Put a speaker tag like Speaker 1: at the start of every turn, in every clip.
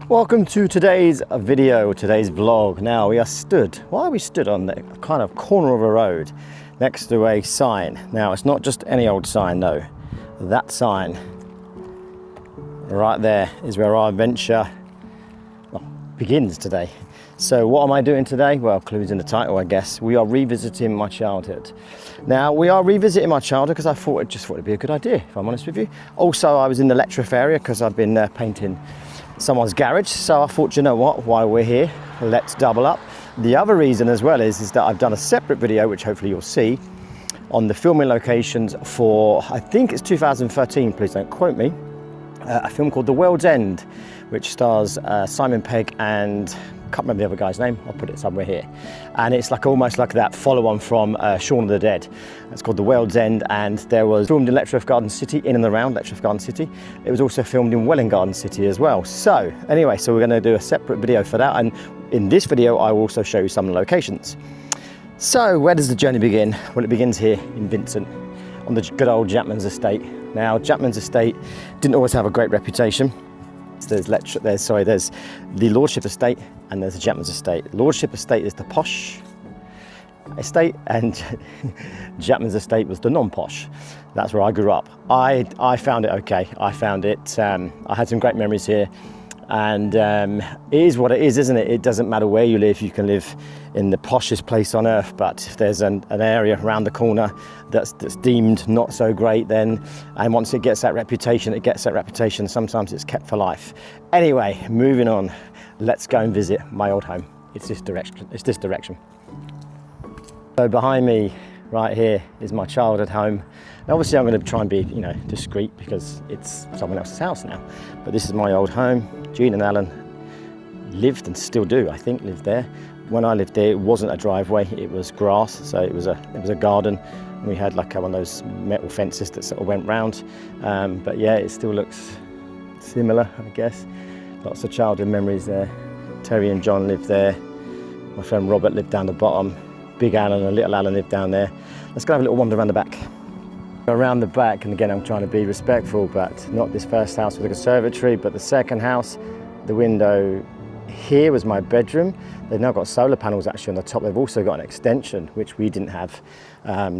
Speaker 1: Welcome to today's video, today's vlog. Now why are we stood on the kind of corner of a road next to a sign? Now it's not just any old sign, no. That sign right there is where our adventure begins today. So what am I doing today? Well, clues in the title, I guess. We are revisiting my childhood. Now, we are revisiting my childhood because I thought it'd be a good idea, if I'm honest with you. Also, I was in the Letchworth area because I've been painting someone's garage. So I thought, you know what, while we're here, let's double up. The other reason as well is that I've done a separate video, which hopefully you'll see, on the filming locations for, I think it's 2013, please don't quote me, a film called The World's End, which stars Simon Pegg and I can't remember the other guy's name. I'll put it somewhere here. And it's like almost like that follow-on from Shaun of the Dead. It's called The World's End, and there was filmed in Letchworth Garden City, in and around Letchworth Garden City. It was also filmed in Welwyn Garden City as well. So anyway, so we're going to do a separate video for that, and in this video I will also show you some locations. So where does the journey begin? Well, it begins here in Vincent, on the good old Chapman's estate. Now, Chapman's estate didn't always have a great reputation. There's the Lordship estate and there's the Chapman's estate. Lordship estate is the posh estate and Chapman's estate was the non-posh. That's where I grew up. I found it okay. I found it, I had some great memories here, and it is what it is, isn't it? It doesn't matter where you live. You can live in the poshest place on earth, but if there's an area around the corner that's deemed not so great, then, and once it gets that reputation, sometimes it's kept for life. Anyway, moving on, let's go and visit my old home. It's this direction. So behind me right here is my childhood home. Now, obviously I'm going to try and be, discreet because it's someone else's house now, but this is my old home. Jean and Alan lived, and still do, I think, live there. When I lived there, it wasn't a driveway, it was grass, so it was a garden. We had like one of those metal fences that sort of went round, but yeah, it still looks similar, I guess. Lots of childhood memories there. Terry and John lived there. My friend Robert lived down the bottom. Big Alan and little Alan lived down there. Let's go have a little wander around the back. Around the back, and again, I'm trying to be respectful, but not this first house with a conservatory, but the second house. The window here was my bedroom. They've now got solar panels actually on the top. They've also got an extension, which we didn't have.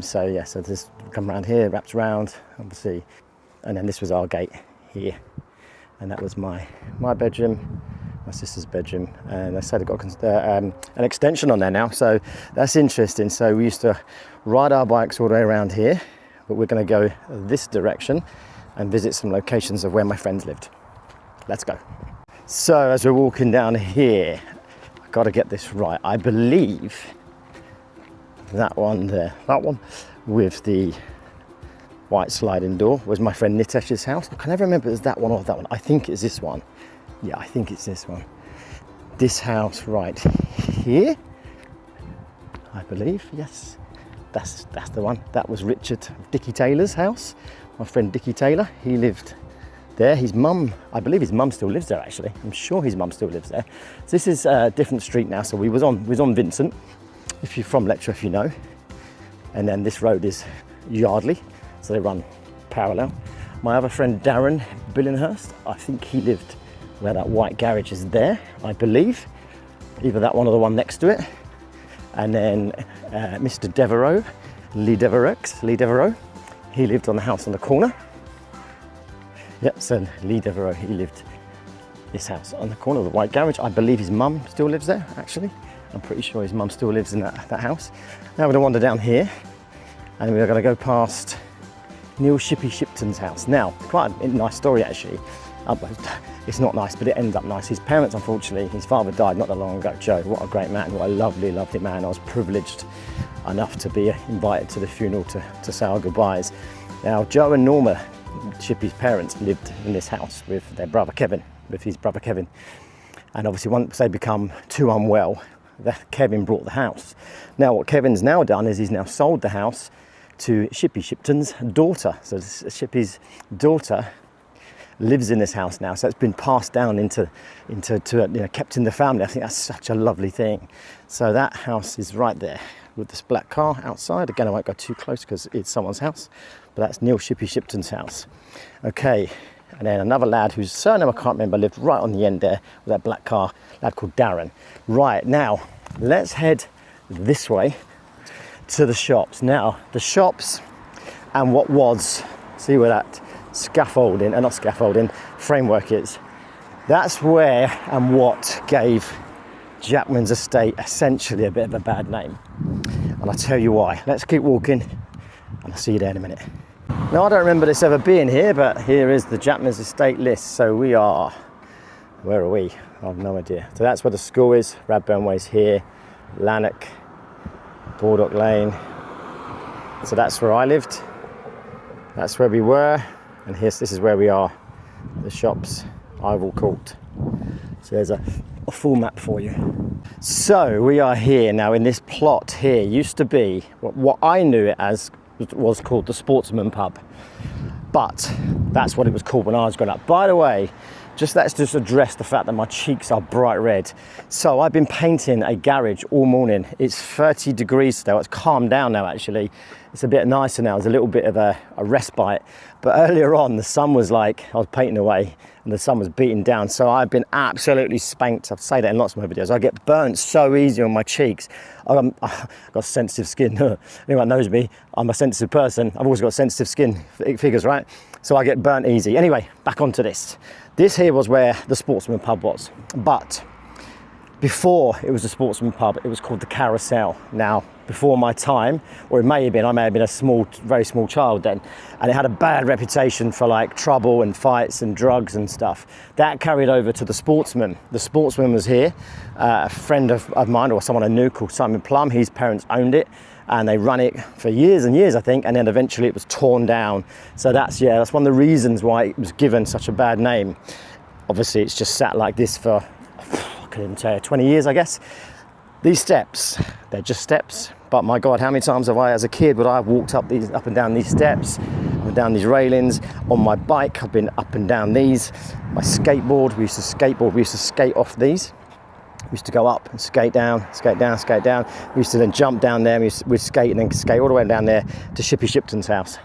Speaker 1: So this come around here, wraps around, obviously. And then this was our gate here. And that was my bedroom, my sister's bedroom. And they said they've got an extension on there now. So that's interesting. So we used to ride our bikes all the way around here, but we're going to go this direction and visit some locations of where my friends lived. Let's go. So as we're walking down here, I've got to get this right. I believe that one there, that one with the white sliding door was my friend Nitesh's house. I can never remember if it's that one or that one. I think it's this one. Yeah, I think it's this one. This house right here, I believe, yes. That's the one. That was Richard Dickie Taylor's house. My friend Dickie Taylor, he lived there. His mum, I believe his mum still lives there actually. I'm sure his mum still lives there. So this is a different street now. So we was on Vincent. If you're from Letchworth, you know. And then this road is Yardley. So they run parallel. My other friend Darren Billinghurst, I think he lived where that white garage is there, I believe. Either that one or the one next to it. And then Mr. Devereaux, Lee Devereaux, he lived on the house on the corner. Yep, so Lee Devereaux, he lived this house on the corner of the white garage. I believe his mum still lives there, actually. I'm pretty sure his mum still lives in that house. Now we're gonna wander down here, and we're gonna go past Neil Shippy Shipton's house. Now, quite a nice story actually. It's not nice, but it ends up nice. His parents, unfortunately, his father died not that long ago. Joe, what a great man, what a lovely, lovely man. I was privileged enough to be invited to the funeral to say our goodbyes. Now, Joe and Norma Shippy's parents lived in this house with their brother Kevin, And obviously once they become too unwell, Kevin bought the house. Now what Kevin's now done is he's now sold the house to Shippy Shipton's daughter. So Shippy's daughter lives in this house now, so it's been passed down into kept in the family. I think that's such a lovely thing. So that house is right there with this black car outside. Again, I won't go too close because it's someone's house, but that's Neil Shippy Shipton's house. Okay, And then another lad whose surname I can't remember lived right on the end there with that black car, a lad called Darren. Right, now let's head this way to the shops. Now, the shops and what was, see where that scaffolding, not scaffolding, framework is. That's where and what gave Jackman's estate essentially a bit of a bad name. And I'll tell you why. Let's keep walking and I'll see you there in a minute. Now, I don't remember this ever being here, but here is the Jackman's estate list. So we are, where are we? I have no idea. So that's where the school is. Radburn Way's here, Lanark, Baldock Lane. So that's where I lived. That's where we were. And this is where we are, the shops, Ivell Court. So there's a full map for you. So we are here now in this plot here. Used to be what I knew it as was called the Sportsman Pub, but that's what it was called when I was growing up. By the way, let's just address the fact that my cheeks are bright red. So I've been painting a garage all morning. It's 30 degrees still. It's calmed down now actually. It's a bit nicer now. There's a little bit of a respite. But earlier on, the sun was like, I was painting away and the sun was beating down. So I've been absolutely spanked. I've said that in lots of my videos. I get burnt so easy on my cheeks. I've got sensitive skin. Anyone knows me, I'm a sensitive person. I've always got sensitive skin figures, right? So I get burnt easy. Anyway, back onto this. This here was where the Sportsman Pub was. But before it was the Sportsman Pub, it was called the Carousel. Now, before my time, or it may have been, I may have been a very small child then, and it had a bad reputation for like trouble and fights and drugs and stuff. That carried over to the Sportsman. The Sportsman was here. A friend of mine, or someone I knew, called Simon Plum, his parents owned it, and they ran it for years and years, I think, and then eventually it was torn down. So that's one of the reasons why it was given such a bad name. Obviously, it's just sat like this for, I couldn't even tell you, 20 years, I guess. These steps, they're just steps, but my God, how many times have I, as a kid, would I have walked up and down these steps, up and down these railings? On my bike, I've been up and down these. My skateboard, we used to skate off these. We used to go up and skate down, skate down, skate down. We used to then jump down there, and we'd skate and then skate all the way down there to Shippy Shipton's house.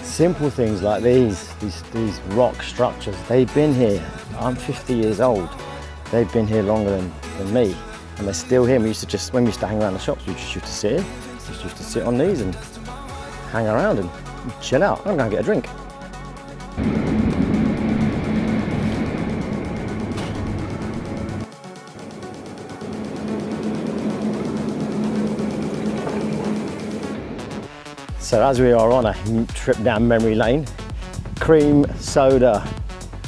Speaker 1: Simple things like these rock structures, they've been here. I'm 50 years old. They've been here longer than me, and they're still here. When we used to hang around the shops, we just used to sit here. Just used to sit on these and hang around and chill out. I'm going to get a drink. So as we are on a trip down memory lane, cream soda.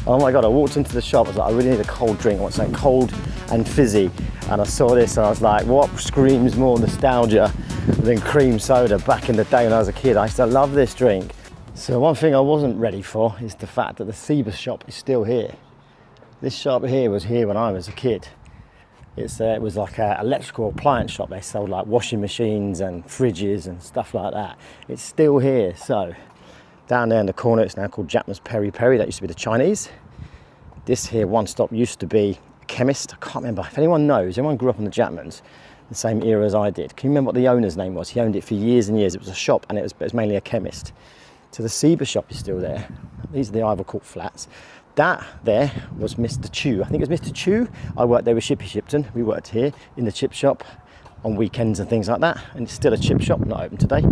Speaker 1: Oh my God, I walked into the shop, I was like, I really need a cold drink. I want something cold and fizzy. And I saw this and I was like, what screams more nostalgia than cream soda back in the day when I was a kid? I used to love this drink. So one thing I wasn't ready for is the fact that the Cebus shop is still here. This shop here was here when I was a kid. It was like an electrical appliance shop. They sold like washing machines and fridges and stuff like that. It's still here. So down there in the corner, it's now called Jackman's Peri Peri. That used to be the Chinese. This here, One Stop, used to be a chemist. I can't remember. If anyone knows, anyone grew up on the Jackmans, the same era as I did. Can you remember what the owner's name was? He owned it for years and years. It was a shop and it was mainly a chemist. So the Cebus shop is still there. These are the Ivell Court flats. That there was Mr. Chew. I think it was Mr. Chew. I worked there with Shippy Shipton. We worked here in the chip shop on weekends and things like that. And it's still a chip shop, not open today.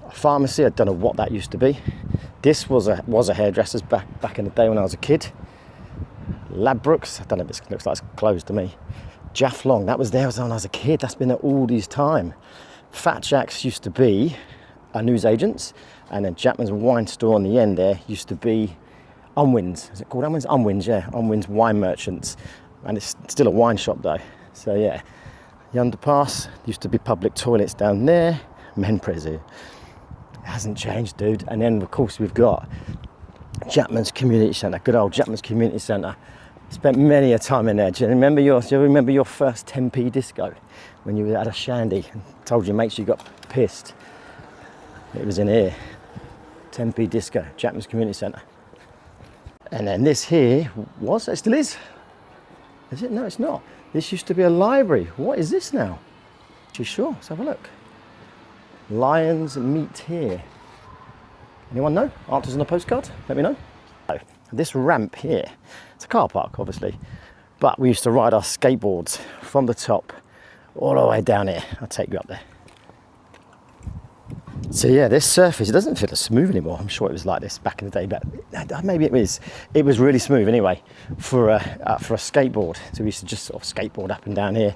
Speaker 1: A pharmacy, I don't know what that used to be. This was a hairdresser's back in the day when I was a kid. Ladbrokes, I don't know if it looks like it's closed to me. Jaff Long, that was there when I was a kid. That's been there all these time. Fat Jack's used to be a newsagent's, and then Jackman's wine store on the end there used to be Unwin's. Is it called Unwin's? Unwin's, yeah. Unwin's Wine Merchants. And it's still a wine shop though. So yeah. The underpass, used to be public toilets down there. Menpres here. It hasn't changed, dude. And then of course we've got Jackman's Community Centre. Good old Jackman's Community Centre. Spent many a time in there. Do you remember your first 10p disco? When you had a shandy and told your mates you got pissed? It was in here. 10p Disco, Chapman's Community Centre. And then this here was, it still is. Is it? No, it's not. This used to be a library. What is this now? You sure? Let's have a look. Lions meet here. Anyone know? Answers on the postcard? Let me know. Oh, this ramp here, it's a car park obviously, but we used to ride our skateboards from the top all the way down here. I'll take you up there. So yeah, this surface, it doesn't feel as smooth anymore. I'm sure it was like this back in the day, but maybe it was. It was really smooth anyway for a skateboard. So we used to just sort of skateboard up and down here,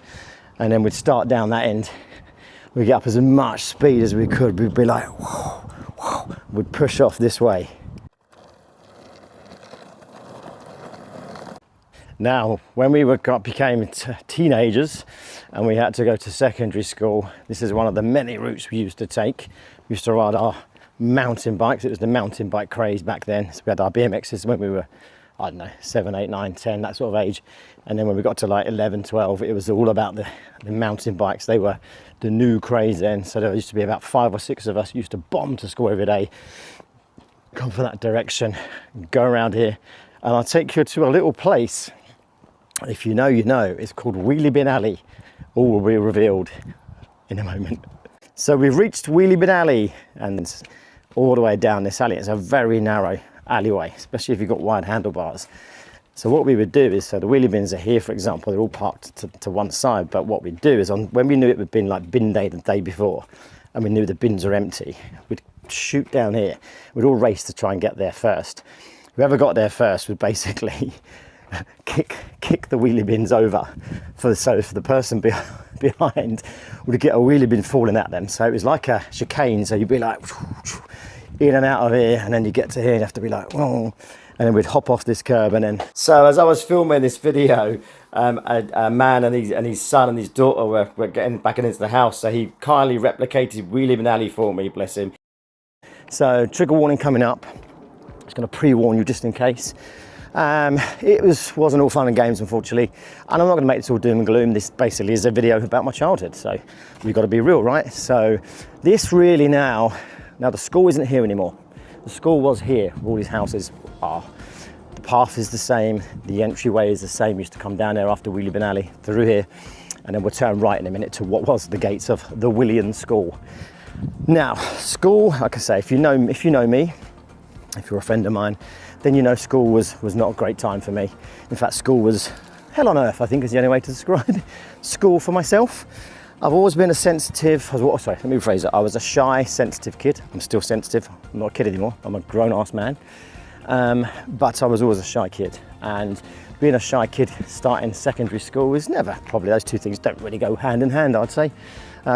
Speaker 1: and then we'd start down that end. We'd get up as much speed as we could. We'd be like, whoa, whoa. We'd push off this way. Now, when we became teenagers and we had to go to secondary school, this is one of the many routes we used to take. We used to ride our mountain bikes. It was the mountain bike craze back then. So we had our BMXs when we were, I don't know, 7, 8, 9, 10, that sort of age. And then when we got to like 11, 12, it was all about the mountain bikes. They were the new craze then. So there used to be about 5 or 6 of us used to bomb to school every day, come from that direction, go around here. And I'll take you to a little place. If you know, you know. It's called Wheelie Bin Alley. All will be revealed in a moment. So we've reached Wheelie Bin Alley and all the way down this alley. It's a very narrow alleyway, especially if you've got wide handlebars. So what we would do is, so the wheelie bins are here, for example, they're all parked to one side. But what we'd do is, when we knew it had been like bin day the day before, and we knew the bins are empty, we'd shoot down here. We'd all race to try and get there first. Whoever got there first would basically kick the wheelie bins over for the person behind would get a wheelie bin falling at them. So it was like a chicane, so you'd be like in and out of here, and then you get to here and you have to be like, whoa, and then we'd hop off this curb. And then, so as I was filming this video, a man and his son and his daughter were getting back into the house, so he kindly replicated Wheelie Bin Alley for me, bless him. So trigger warning coming up. Just going to pre-warn you just in case. It wasn't all fun and games, unfortunately, and I'm not going to make this all doom and gloom. This basically is a video about my childhood, so we've got to be real, right? So this really now the school isn't here anymore. The school was here, where all these houses are. The path is the same, the entryway is the same. We used to come down there after Wheelie Bin Alley, through here, and then we'll turn right in a minute to what was the gates of the Willian School. Now, school, like I say, if you know me, if you're a friend of mine, then you know school was not a great time for me. In fact, school was hell on earth, I think is the only way to describe school for myself. I've always been a sensitive, let me rephrase it. I was a shy, sensitive kid. I'm still sensitive. I'm not a kid anymore. I'm a grown-ass man. But I was always a shy kid. And being a shy kid starting secondary school is never, probably those two things don't really go hand in hand, I'd say.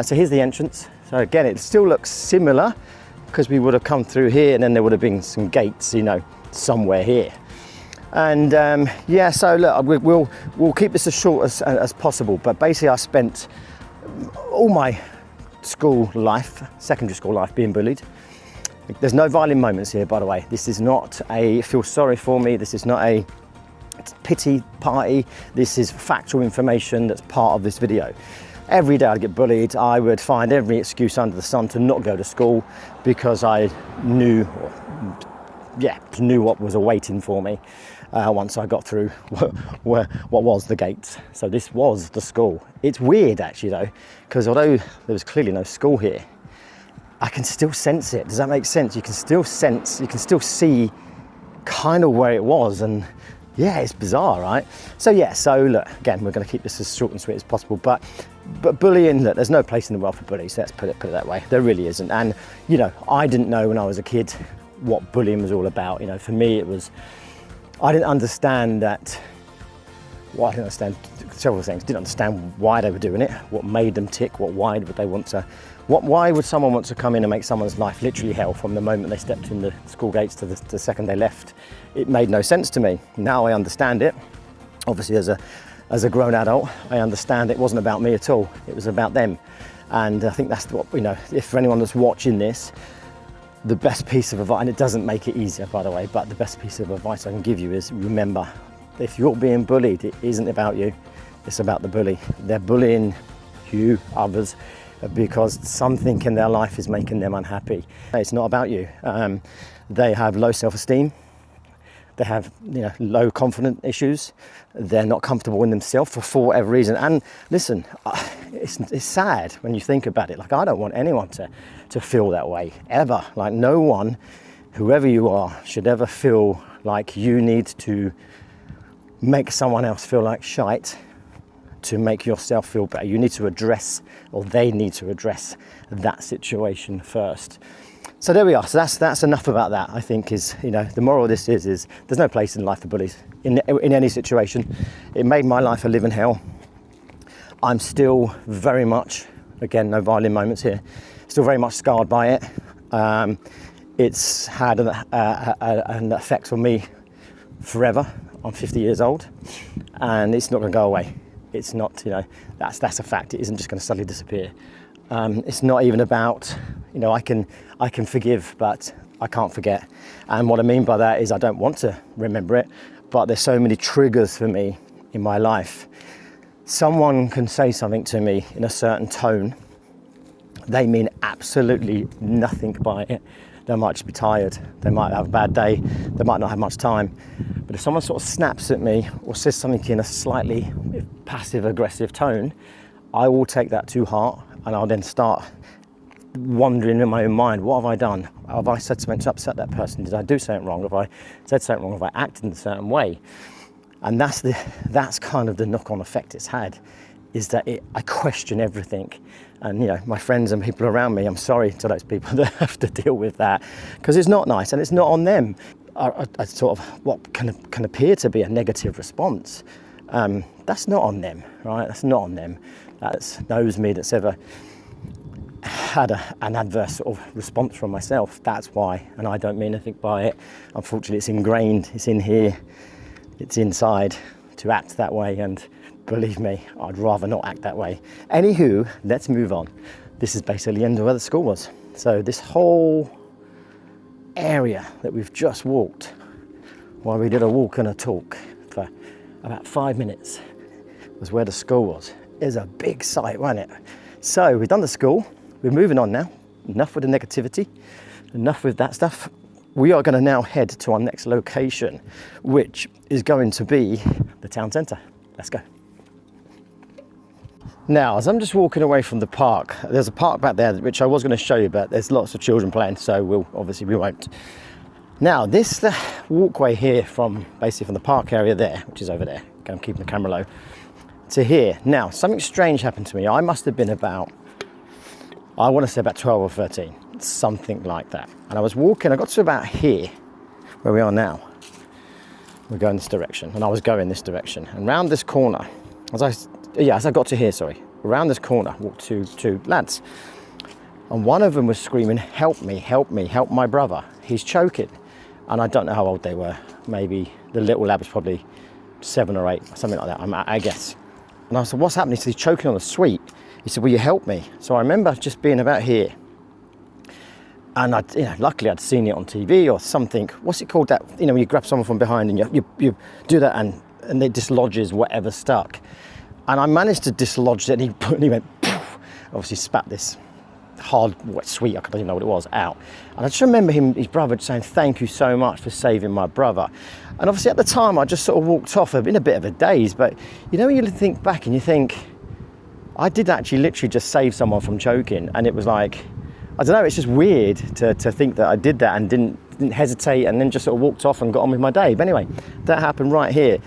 Speaker 1: So here's the entrance. So again, it still looks similar because we would have come through here and then there would have been some gates, you know, somewhere here. And yeah, so look, we'll keep this as short as possible. But basically I spent all my school life, secondary school life, being bullied. There's no violent moments here, by the way. This is not a feel sorry for me. This is not a pity party. This is factual information that's part of this video. Every day I'd get bullied. I would find every excuse under the sun to not go to school because I knew what was awaiting for me once I got through what was the gates. So this was the school. It's weird actually though, because although there was clearly no school here, I can still sense it. Does that make sense? You can still sense, you can still see kind of where it was, and yeah, it's bizarre, right? So yeah, so look, again, we're going to keep this as short and sweet as possible, but bullying, look, there's no place in the world for bullies, let's put it that way. There really isn't. And you know, I didn't know when I was a kid what bullying was all about. You know, for me it was, I didn't understand that, well, I didn't understand several things. Didn't understand why they were doing it, what made them tick, why would someone want to come in and make someone's life literally hell from the moment they stepped in the school gates to the second they left. It made no sense to me. Now I understand it. Obviously as a grown adult, I understand it wasn't about me at all. It was about them. And I think that's what, you know, if for anyone that's watching this, the best piece of advice, and it doesn't make it easier by the way, but the best piece of advice I can give you is remember, if you're being bullied, it isn't about you, it's about the bully. They're bullying you, others, because something in their life is making them unhappy. It's not about you. They have low self-esteem. They have, low confidence issues. They're not comfortable in themselves for whatever reason. And listen, it's sad when you think about it. Like, I don't want anyone to feel that way, ever. Like, no one, whoever you are, should ever feel like you need to make someone else feel like shite to make yourself feel better. You need to address, or they need to address, that situation first. So there we are. So that's enough about that. I think is, the moral of this is there's no place in life for bullies in any situation. It made my life a living hell. I'm still very much, again, no violin moments here, still very much scarred by it. It's had an effect on me forever. I'm 50 years old, and it's not going to go away. It's not, that's a fact. It isn't just going to suddenly disappear. It's not even about, I can forgive, but I can't forget. And what I mean by that is I don't want to remember it, but there's so many triggers for me in my life. Someone can say something to me in a certain tone. They mean absolutely nothing by it. They might just be tired. They might have a bad day. They might not have much time. But if someone sort of snaps at me or says something in a slightly passive-aggressive tone, I will take that to heart, and I'll then start wondering in my own mind, what have I done? Have I said something to upset that person? Did I do something wrong? Have I said something wrong? Have I acted in a certain way? And that's kind of the knock-on effect it's had, is that I question everything. And my friends and people around me, I'm sorry to those people that have to deal with that, because it's not nice and it's not on them. I sort of what can appear to be a negative response, that's not on them, right? That's not on them. That knows me, that's ever had an adverse sort of response from myself. That's why, and I don't mean anything by it. Unfortunately, it's ingrained, it's in here, it's inside to act that way, and believe me, I'd rather not act that way. Anywho, let's move on. This is basically the end of where the school was. So this whole area that we've just walked, while we did a walk and a talk for about 5 minutes, was where the school was. It was a big site, wasn't it? So we've done the school, we're moving on now. Enough with the negativity, enough with that stuff. We are going to now head to our next location, which is going to be the town centre. Let's go. Now, as I'm just walking away from the park, there's a park back there, which I was going to show you, but there's lots of children playing, so we won't. Now, this walkway here from the park area there, which is over there, I'm keeping the camera low, to here. Now, something strange happened to me. I must have been about 12 or 13, something like that. And I was walking, I got to about here, where we are now. We're going this direction, and I was going this direction. And round this corner, as I got to here, around this corner, walked two lads. And one of them was screaming, "Help me, help me, help my brother. He's choking." And I don't know how old they were. Maybe the little lad was probably 7 or 8, something like that, I guess. And I said, "What's happening?" He said, "He's choking on a sweet." He said, "Will you help me?" So I remember just being about here. And luckily I'd seen it on TV or something. What's it called, that, when you grab someone from behind and you do that and it dislodges whatever's stuck. And I managed to dislodge it, and he went, poof, obviously spat this hard, wet sweet, I don't even know what it was, out. And I just remember his brother saying, "Thank you so much for saving my brother." And obviously at the time I just sort of walked off in a bit of a daze, but when you think back and you think, I did actually literally just save someone from choking, and it was like, I don't know, it's just weird to think that I did that and didn't hesitate and then just sort of walked off and got on with my day. But anyway, that happened right here.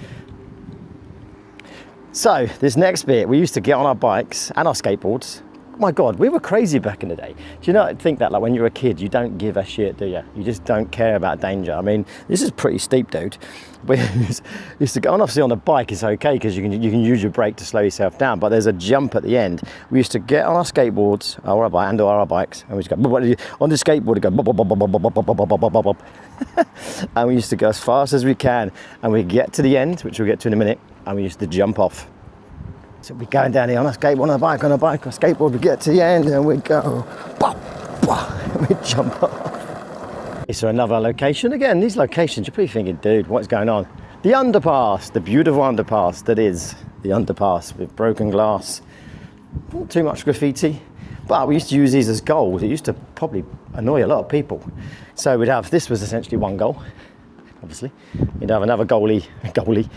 Speaker 1: So this next bit, we used to get on our bikes and our skateboards. Oh my God, we were crazy back in the day. Do you think that, like, when you're a kid, you don't give a shit, do you? You just don't care about danger. I mean, this is pretty steep, dude. We used to go, and obviously on a bike it's okay because you can use your brake to slow yourself down, but there's a jump at the end. We used to get on our skateboards or our bikes, and we used to go on the skateboard, go bob, bob, bob, bob, bob, bob, bob, bob, bob, bob, bob. And we used to go as fast as we can, and we get to the end, which we'll get to in a minute, and we used to jump off. So we're going down here on a skateboard, on a bike, on a skateboard, we get to the end and we go, bah, bah, and we jump off. Is there another location? Again, these locations, you're probably thinking, dude, what's going on? The underpass, the beautiful underpass that is the underpass with broken glass. Not too much graffiti, But we used to use these as goals. It used to probably annoy a lot of people. So we'd have, this was essentially one goal, obviously. You'd have another goalie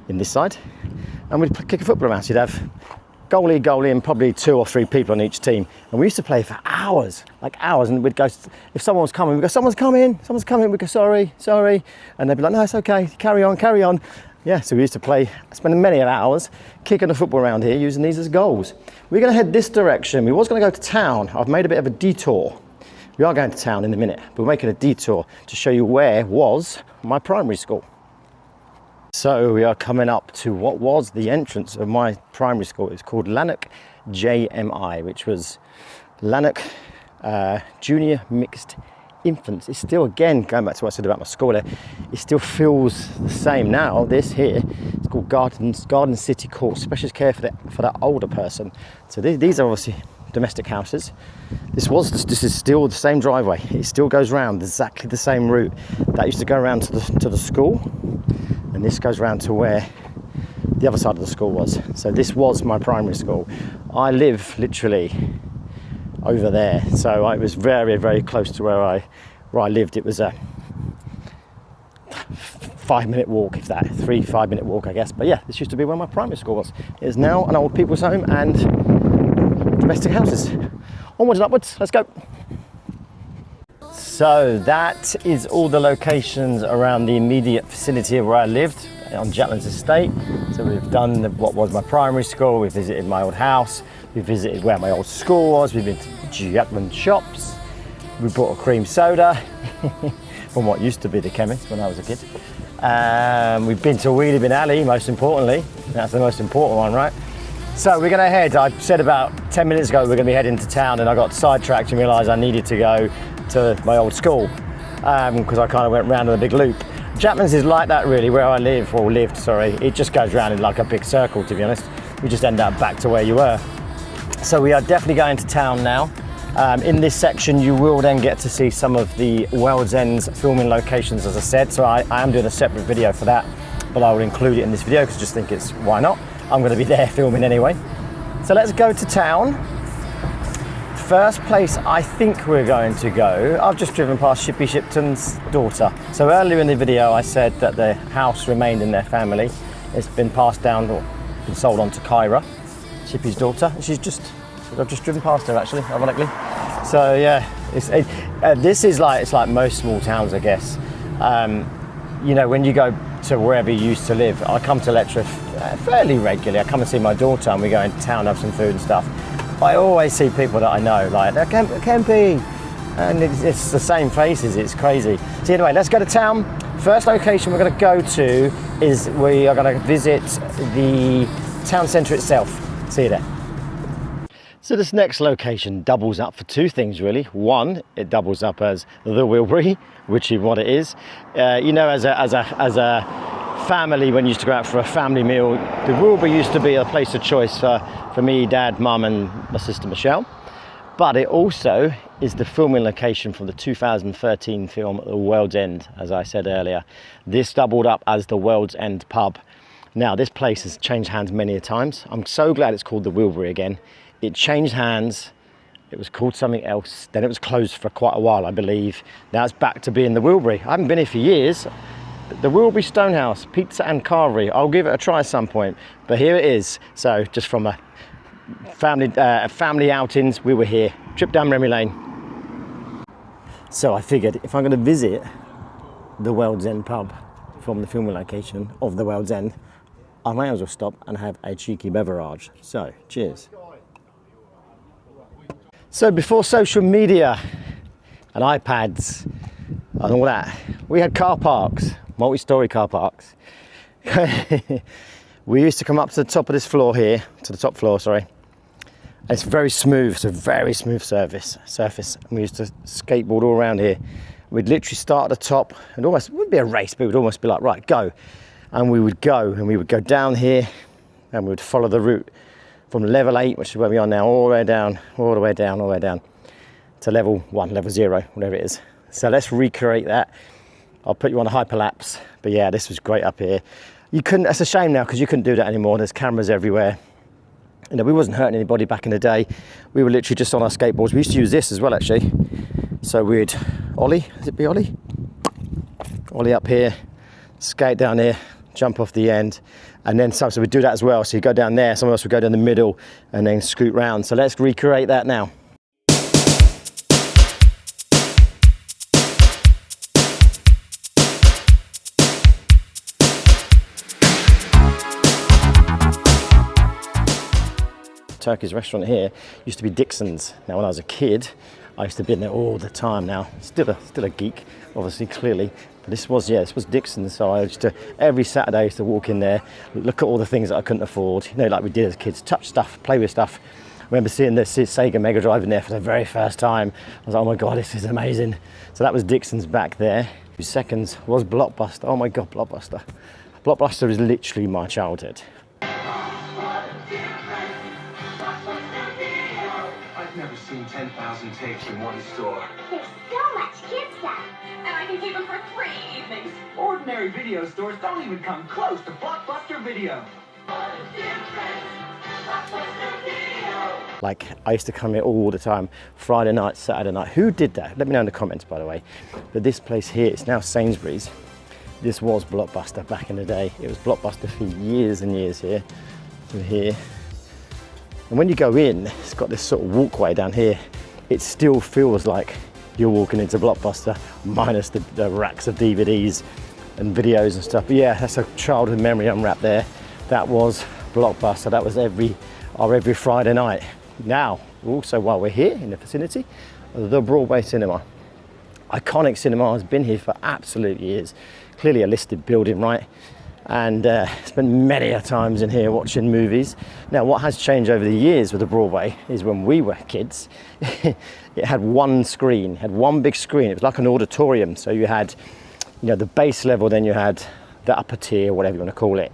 Speaker 1: in this side, and we'd kick a football around. So you'd have goalie, and probably 2 or 3 people on each team. And we used to play for hours, like hours, and we'd go, if someone was coming, we'd go, someone's coming, we'd go, sorry. And they'd be like, no, it's okay, carry on. Yeah, so we used to play, spending many hours kicking the football around here, using these as goals. We're gonna head this direction. We was gonna go to town. I've made a bit of a detour. We are going to town in a minute, but we're making a detour to show you where was my primary school. So we are coming up to what was the entrance of my primary school. It's called Lanark JMI, which was Lanark Junior Mixed Infants. It's still, again, going back to what I said about my school there, it still feels the same now. This here, it's called Garden City Court, specialist care for that older person. So these are obviously domestic houses. This is still the same driveway. It still goes round exactly the same route. That used to go around to the school. And this goes round to where the other side of the school was. So this was my primary school. I live literally over there. So I was very, very close to where I lived. It was a 5-minute walk, if that, 3-5-minute walk, I guess. But yeah, this used to be where my primary school was. It is now an old people's home and domestic houses. Onwards and upwards, let's go. So that is all the locations around the immediate vicinity of where I lived on Jetlands Estate. So we've done what was my primary school, we visited my old house, we visited where my old school was, we've been to Jetland shops, we bought a cream soda from what used to be the chemist when I was a kid. We've been to Wheelie bin Ali, most importantly. That's the most important one, right? So we're gonna head, I said about 10 minutes ago we're gonna be heading to town, and I got sidetracked and realised I needed to go to my old school because I kind of went round in a big loop. Jetlands is like that really, where I live, or lived, sorry. It just goes round in like a big circle, to be honest. We just end up back to where you were. So we are definitely going to town now. In this section you will then get to see some of the World's End's filming locations, as I said. So I am doing a separate video for that, but I will include it in this video because I just think it's, why not? I'm going to be there filming anyway. So let's go to town. First place I think we're going to go, I've just driven past Shippy Shipton's daughter. So earlier in the video I said that the house remained in their family. It's been passed down or been sold on to Kyra, Shippy's daughter. I've just driven past her actually, ironically. So yeah, this is like, it's like most small towns, I guess. You know, when you go to wherever you used to live, I come to Letchworth fairly regularly. I come and see my daughter and we go into town, have some food and stuff. I always see people that I know, like they're camping, and it's the same faces, it's crazy. So anyway, let's go to town. First location we're going to go to is we are going to visit the town centre itself. See you there. So this next location doubles up for 2 things really. One, it doubles up as the Wilbury, which is what it is. You know, as a family, when you used to go out for a family meal, the Wilbury used to be a place of choice for me, Dad, Mum and my sister Michelle. But it also is the filming location from the 2013 film The World's End, as I said earlier. This doubled up as the World's End pub. Now this place has changed hands many a times. I'm so glad it's called the Wilbury again. It changed hands, it was called something else, then it was closed for quite a while, I believe. Now it's back to being the Wilbury. I haven't been here for years. The Wilbury Stonehouse, pizza and carvery. I'll give it a try at some point, but here it is. So just from a family outings, we were here. Trip down memory lane. So I figured if I'm going to visit the World's End pub from the filming location of the World's End, I may as well stop and have a cheeky beverage. So cheers. So before social media and iPads and all that, we had car parks, multi-storey car parks. We used to come up to the top of this floor here, to the top floor, sorry. It's very smooth, it's a very smooth surface. And we used to skateboard all around here. We'd literally start at the top, and almost, it wouldn't be a race, but it would almost be like, right, go. And we would go down here, and we would follow the route from level 8, which is where we are now, all the way down to level 1, level 0, whatever it is. So let's recreate that. I'll put you on a hyperlapse. But yeah, this was great up here. You couldn't, it's a shame now because you couldn't do that anymore. There's cameras everywhere. You know, we wasn't hurting anybody back in the day. We were literally just on our skateboards. We used to use this as well, actually. So we'd ollie, is it be ollie? Ollie up here, skate down here, jump off the end, and then so we'd do that as well. So you go down there, someone else would go down the middle and then scoot round. So let's recreate that now. Turkish restaurant here used to be Dixon's. Now when I was a kid, I used to be in there all the time. Now still a geek, obviously, clearly. But this was Dixon's. So I used to, every Saturday I used to walk in there, look at all the things that I couldn't afford, you know, like we did as kids, touch stuff, play with stuff. I remember seeing the Sega Mega Drive in there for the very first time. I was like, oh my God, this is amazing. So that was Dixon's back there. 2 seconds was Blockbuster. Oh my God, Blockbuster. Blockbuster is literally my childhood.
Speaker 2: I've never seen 10,000 tapes in one store.
Speaker 3: There's so much kid stuff.
Speaker 4: And I can keep them for 3 evenings.
Speaker 2: Ordinary video stores don't even come close to Blockbuster Video.
Speaker 1: Like, I used to come here all the time, Friday night, Saturday night. Who did that? Let me know in the comments, by the way. But this place here, it's now Sainsbury's. This was Blockbuster back in the day. It was Blockbuster for years and years here. So here. And when you go in, it's got this sort of walkway down here. It still feels like you're walking into Blockbuster, minus the racks of DVDs and videos and stuff. But yeah, that's a childhood memory unwrapped there. That was Blockbuster. That was every Friday night. Now, also while we're here in the vicinity, the Broadway Cinema. Iconic cinema, has been here for absolute years. Clearly a listed building, right? And spent many a times in here watching movies. Now, what has changed over the years with the Broadway is when we were kids, it had one screen, had one big screen. It was like an auditorium. So you had, you know, the base level, then you had the upper tier, whatever you want to call it.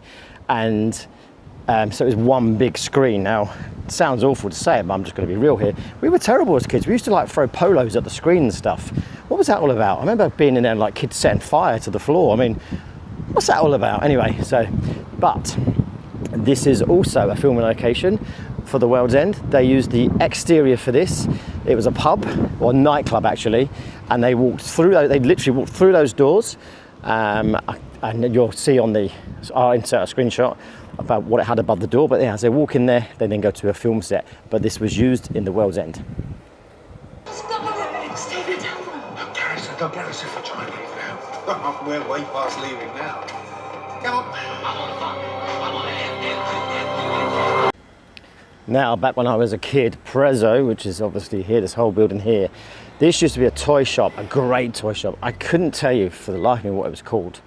Speaker 1: And so it was one big screen. Now, it sounds awful to say it, but I'm just going to be real here. We were terrible as kids. We used to like throw polos at the screen and stuff. What was that all about? I remember being in there and like kids setting fire to the floor. I mean, what's that all about? Anyway, so, but this is also a filming location for the World's End. They used the exterior for this. It was a pub, or a nightclub actually, and they walked through, they literally walked through those doors, and you'll see on the, I'll insert a screenshot about what it had above the door, but yeah, as they walk in there, they then go to a film set, but this was used in the World's End.
Speaker 2: Don't get us if we're trying to leave now. We're way past leaving now. Come on.
Speaker 1: Now, back when I was a kid, Prezzo, which is obviously here, this whole building here, this used to be a toy shop, a great toy shop. I couldn't tell you for the life of me what it was called.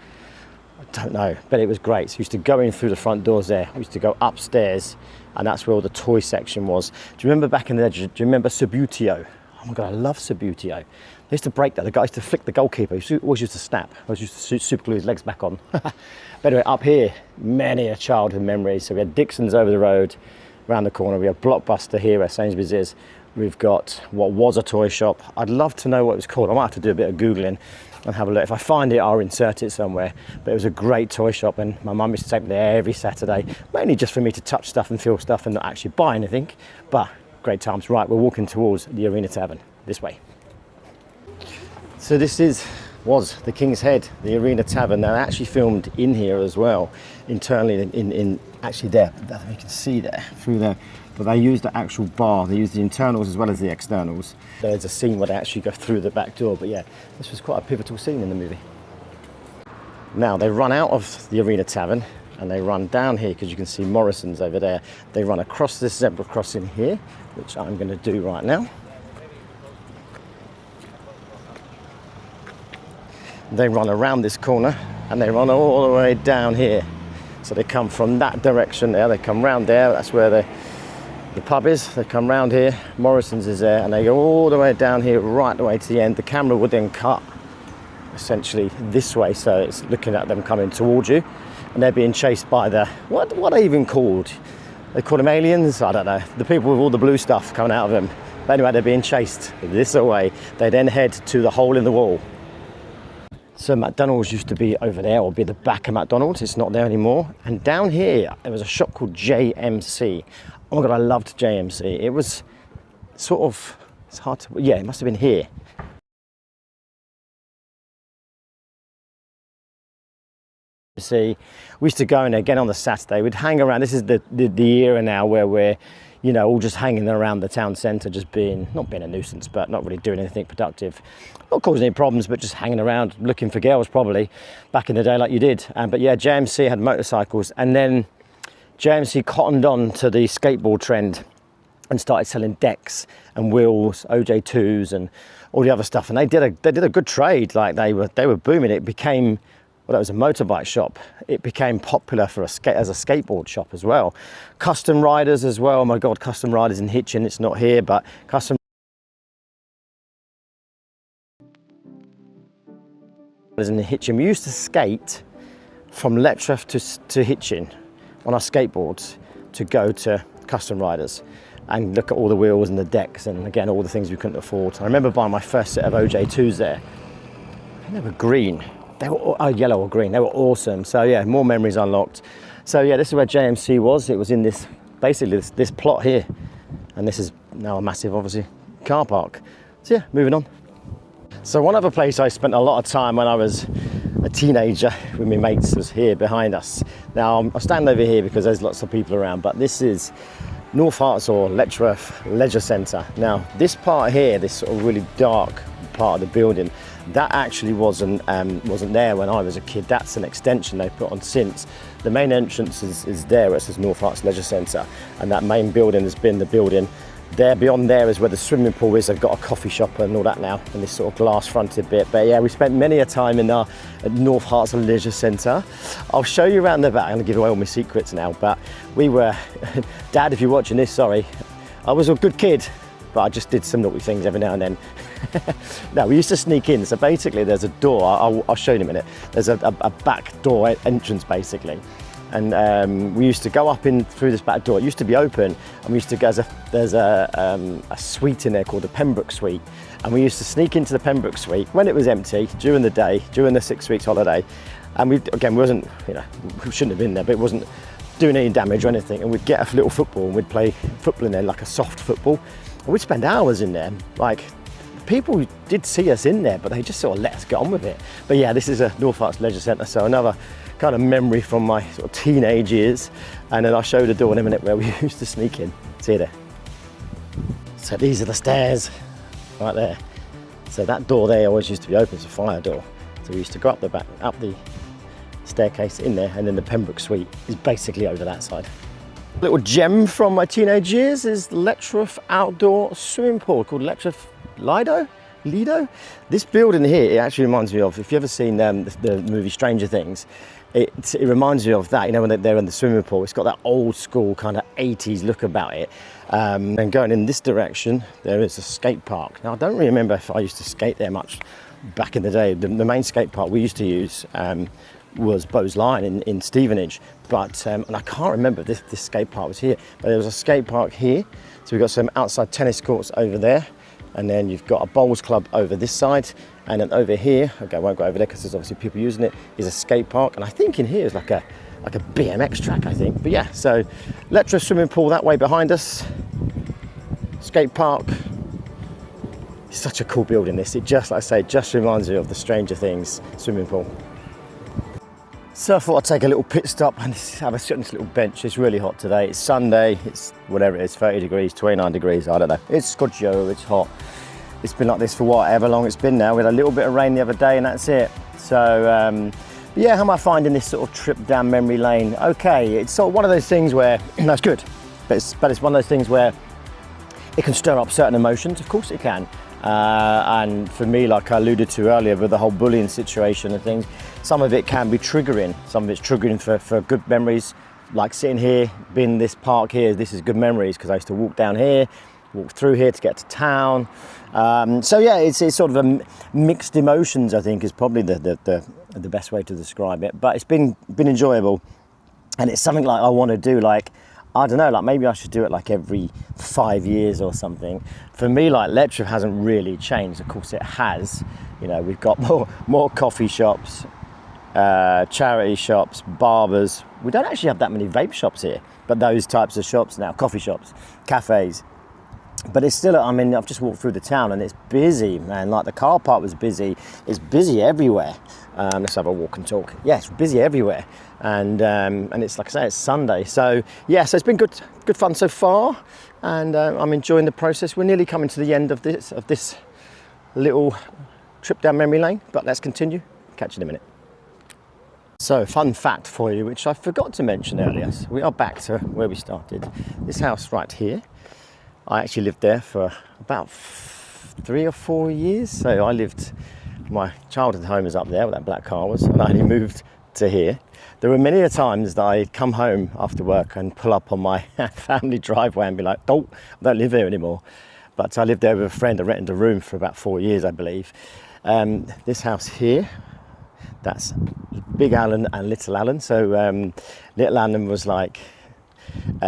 Speaker 1: I don't know, but it was great. So we used to go in through the front doors there. We used to go upstairs, and that's where all the toy section was. Do you remember back in the day, do you remember Subutio? Oh my God, I love Subutio. They used to break that. The guy used to flick the goalkeeper. He always used to snap. I was used to super glue his legs back on. But anyway, up here, many a childhood memory. So we had Dixon's over the road, around the corner. We have Blockbuster here where Sainsbury's is. We've got what was a toy shop. I'd love to know what it was called. I might have to do a bit of Googling and have a look. If I find it, I'll insert it somewhere. But it was a great toy shop, and my mum used to take me there every Saturday, mainly just for me to touch stuff and feel stuff and not actually buy anything. But great times. Right, we're walking towards the Arena Tavern, this way. So this was the King's Head, the Arena Tavern. Now, they actually filmed in here as well, internally in actually there. You can see there through there. But they used the actual bar. They used the internals as well as the externals. There's a scene where they actually go through the back door. But yeah, this was quite a pivotal scene in the movie. Now they run out of the Arena Tavern and they run down here, because you can see Morrison's over there. They run across this zebra crossing here, which I'm going to do right now. They run around this corner and they run all the way down here. So they come from that direction there, they come round there, that's where the pub is. They come round here, Morrison's is there, and they go all the way down here, right the way to the end. The camera would then cut essentially this way, so it's looking at them coming towards you, and they're being chased by the, what are they even called? They call them aliens? I don't know. The people with all the blue stuff coming out of them. But anyway, they're being chased this way. They then head to the hole in the wall. So McDonald's used to be over there, or be the back of McDonald's. It's not there anymore. And down here, there was a shop called JMC. Oh my God, I loved JMC. It was sort of, it's hard to, yeah, it must have been here. See, we used to go in there again on the Saturday. We'd hang around. This is the era now where we're, you know, all just hanging around the town centre, just being, not being a nuisance, but not really doing anything productive, not causing any problems, but just hanging around looking for girls probably back in the day like you did. But yeah, JMC had motorcycles, and then JMC cottoned on to the skateboard trend and started selling decks and wheels, OJ2s and all the other stuff. And they did a good trade. Like they were booming. It became, well, it was a motorbike shop. It became popular for as a skateboard shop as well. Custom riders as well. Oh my God, custom riders in Hitchin. It's not here, but custom riders in Hitchin. We used to skate from Letchworth to Hitchin on our skateboards to go to custom riders and look at all the wheels and the decks and again all the things we couldn't afford. I remember buying my first set of OJ2s there. I think they were green. They were yellow or green. They were awesome. So yeah, more memories unlocked. So yeah, this is where JMC was. It was in this, basically this plot here. And this is now a massive, obviously, car park. So yeah, moving on. So one other place I spent a lot of time when I was a teenager with my mates was here behind us. Now I'm standing over here because there's lots of people around, but this is North Herts or Letchworth Leisure Centre. Now this part here, this sort of really dark part of the building, that actually wasn't there when I was a kid. That's an extension they put on since. The main entrance is there, it says North Herts Leisure Centre, and that main building has been the building. There, beyond there is where the swimming pool is. They've got a coffee shop and all that now, and this sort of glass fronted bit. But yeah, we spent many a time in our North Herts Leisure Centre. I'll show you around the back. I'm gonna give away all my secrets now, but we were, Dad, if you're watching this, sorry. I was a good kid, but I just did some naughty things every now and then. No, we used to sneak in. So basically there's a door, I'll show you in a minute. There's a back door entrance basically. And we used to go up in through this back door. It used to be open, and we used to go, there's a suite in there called the Pembroke Suite. And we used to sneak into the Pembroke Suite when it was empty during the day, during the 6 weeks holiday. And we wasn't, you know, we shouldn't have been there, but it wasn't doing any damage or anything. And we'd get a little football and we'd play football in there, like a soft football. And we'd spend hours in there. Like, people did see us in there, but they just sort of let us get on with it. But yeah, this is a North Herts Leisure Centre, so another kind of memory from my sort of teenage years. And then I'll show you the door in a minute where we used to sneak in. See you there. So these are the stairs right there. So that door there always used to be open, it's a fire door. So we used to go up the back, up the staircase in there, and then the Pembroke Suite is basically over that side. Little gem from my teenage years is Letchworth outdoor swimming pool called Letchworth Lido? This building here, it actually reminds me of, if you've ever seen the movie Stranger Things, it reminds me of that, you know, when they're in the swimming pool. It's got that old school kind of 80s look about it. And going in this direction, there is a skate park. Now, I don't really remember if I used to skate there much back in the day. The main skate park we used to use was Bowes Line in Stevenage. But, and I can't remember if this skate park was here, but there was a skate park here. So we've got some outside tennis courts over there. And then you've got a bowls club over this side, and then over here, okay, I won't go over there because there's obviously people using it, is a skate park. And I think in here is like a BMX track, I think. But yeah, so Letchworth swimming pool that way behind us, skate park. It's such a cool building this. It just, like I say, just reminds me of the Stranger Things swimming pool. So I thought I'd take a little pit stop and have a sit on this little bench. It's really hot today. It's Sunday, it's whatever it is, 30 degrees, 29 degrees, I don't know. It's Scotcho, it's hot. It's been like this for whatever long it's been now. We had a little bit of rain the other day and that's it. So yeah, how am I finding this sort of trip down memory lane? Okay, it's sort of one of those things where, that's good, but it's one of those things where it can stir up certain emotions, of course it can. And for me, like I alluded to earlier with the whole bullying situation and things, some of it can be triggering. Some of it's triggering for good memories, like sitting here, being in this park here, this is good memories because I used to walk down here, walk through here to get to town. So yeah, it's sort of a mixed emotions, I think, is probably the best way to describe it. But it's been enjoyable, and it's something like I want to do, like, I don't know, like maybe I should do it like every 5 years or something. For me, like Letchworth hasn't really changed. Of course it has. You know, we've got more coffee shops. charity shops, barbers. We don't actually have that many vape shops here, but those types of shops now, coffee shops, cafes. But it's still, I mean, I've just walked through the town and it's busy, man. Like the car park was busy. It's busy everywhere. Let's have a walk and talk. Yeah, it's busy everywhere. And it's, like I say, it's Sunday. So yeah, so it's been good fun so far. And I'm enjoying the process. We're nearly coming to the end of this little trip down memory lane, but let's continue. Catch you in a minute. So, fun fact for you, which I forgot to mention earlier. So we are back to where we started. This house right here, I actually lived there for about 3 or 4 years. So my childhood home is up there where that black car was, and I only moved to here. There were many a times that I'd come home after work and pull up on my family driveway and be like, oh, I don't live here anymore. But I lived there with a friend. I rented a room for about 4 years, I believe. This house here, that's Big Alan and Little Alan. So Little Alan was like,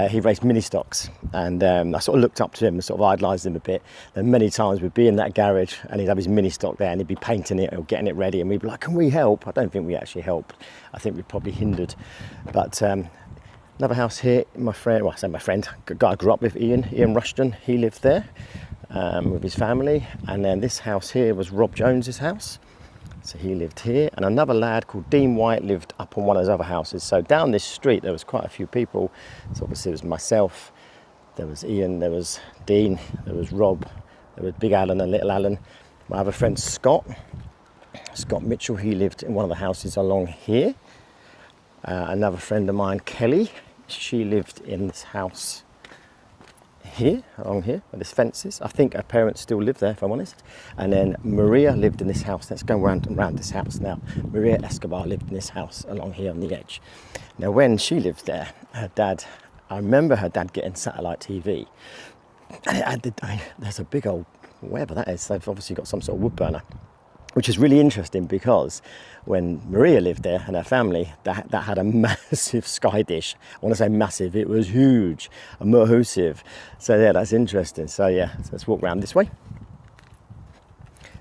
Speaker 1: he raced mini stocks, and I sort of looked up to him and sort of idolised him a bit. And many times we'd be in that garage and he'd have his mini stock there and he'd be painting it or getting it ready, and we'd be like, can we help? I don't think we actually helped. I think we probably hindered. But another house here, my friend, a guy I grew up with, Ian Rushton, he lived there with his family. And then this house here was Rob Jones's house. So he lived here, and another lad called Dean White lived up on one of those other houses. So down this street there was quite a few people. So obviously it was myself, there was Ian, there was Dean, there was Rob, there was Big Alan and Little Alan. My other friend Scott Mitchell, he lived in one of the houses along here. Another friend of mine, Kelly, she lived in this house here, along here, where there's fences. I think her parents still live there, if I'm honest. And then Maria lived in this house. Let's go round this house now. Maria Escobar lived in this house along here on the edge. Now, when she lived there, I remember her dad getting satellite TV. And there's a big old, whatever that is, they've obviously got some sort of wood burner, which is really interesting because when Maria lived there and her family, that had a massive sky dish. I want to say massive, it was huge, a massive. So yeah, that's interesting. So yeah, so let's walk around this way.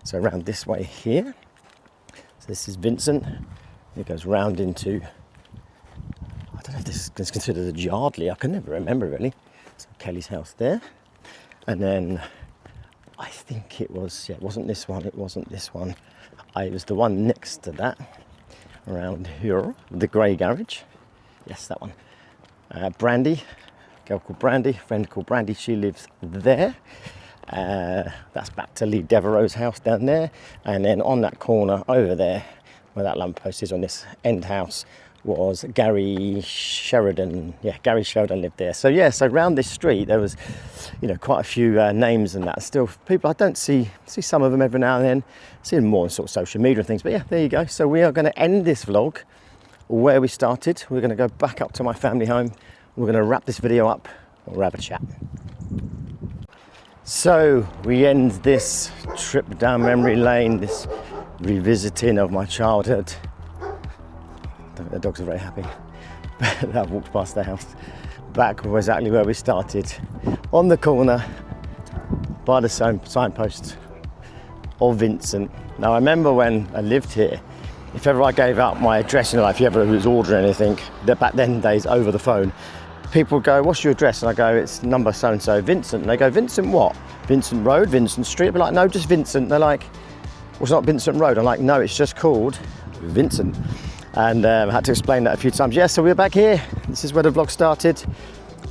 Speaker 1: So around this way here. So this is Vincent. It goes round into, I don't know if this is considered a yardly, I can never remember really. So Kelly's house there. And then I think it was, yeah, it wasn't this one, it wasn't this one. It was the one next to that, around here, the grey garage. Yes, that one. Brandy, a girl called Brandy, a friend called Brandy, she lives there. That's back to Lee Devereaux's house down there. And then on that corner over there, where that lamppost is on this end house, was Gary Sheridan. Yeah, Gary Sheridan lived there. So yeah, so around this street there was, you know, quite a few names and that. Still people I don't see some of them every now and then. See them more on sort of social media and things. But yeah, there you go. So we are going to end this vlog where we started. We're going to go back up to my family home. We're going to wrap this video up and we'll have a chat. So we end this trip down memory lane, this revisiting of my childhood. The dogs are very happy that I've walked past their house. Back exactly where we started, on the corner by the signpost of Vincent. Now I remember when I lived here, if ever I gave out my address, you know, if you ever was ordering anything, back then days over the phone, people would go, what's your address? And I go, it's number so-and-so, Vincent. And they go, Vincent what? Vincent Road, Vincent Street? I'd be like, no, just Vincent. They're like, well, it's not Vincent Road. I'm like, no, it's just called Vincent. And I had to explain that a few times. Yeah, so we're back here. This is where the vlog started.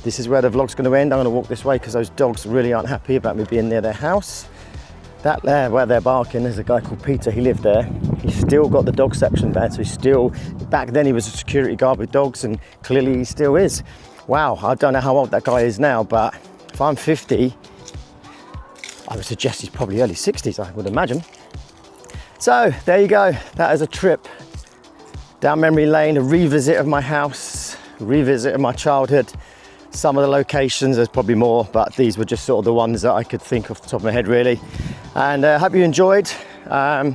Speaker 1: This is where the vlog's going to end. I'm going to walk this way because those dogs really aren't happy about me being near their house. That there, where they're barking, there's a guy called Peter. He lived there. He's still got the dog section there. So he's still, back then he was a security guard with dogs, and clearly he still is. Wow, I don't know how old that guy is now, but if I'm 50, I would suggest he's probably early 60s, I would imagine. So there you go. That is a trip down memory lane, a revisit of my house, a revisit of my childhood. Some of the locations, there's probably more, but these were just sort of the ones that I could think off the top of my head really. And I hope you enjoyed. Let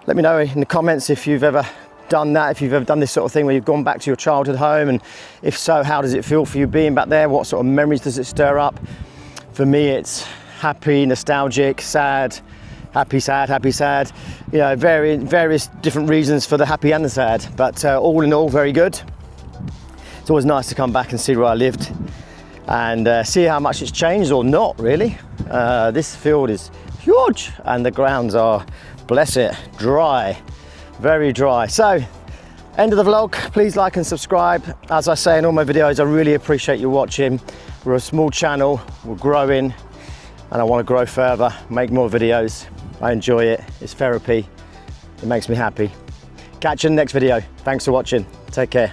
Speaker 1: me know in the comments if you've ever done that, if you've ever done this sort of thing where you've gone back to your childhood home, and if so, how does it feel for you being back there? What sort of memories does it stir up? For me, it's happy, nostalgic, sad, Happy, sad. You know, various different reasons for the happy and the sad, but all in all, very good. It's always nice to come back and see where I lived and see how much it's changed or not really. This field is huge and the grounds are, bless it, dry, very dry. So, end of the vlog. Please like and subscribe. As I say in all my videos, I really appreciate you watching. We're a small channel, we're growing, and I want to grow further, make more videos. I enjoy it, it's therapy, it makes me happy. Catch you in the next video. Thanks for watching, take care.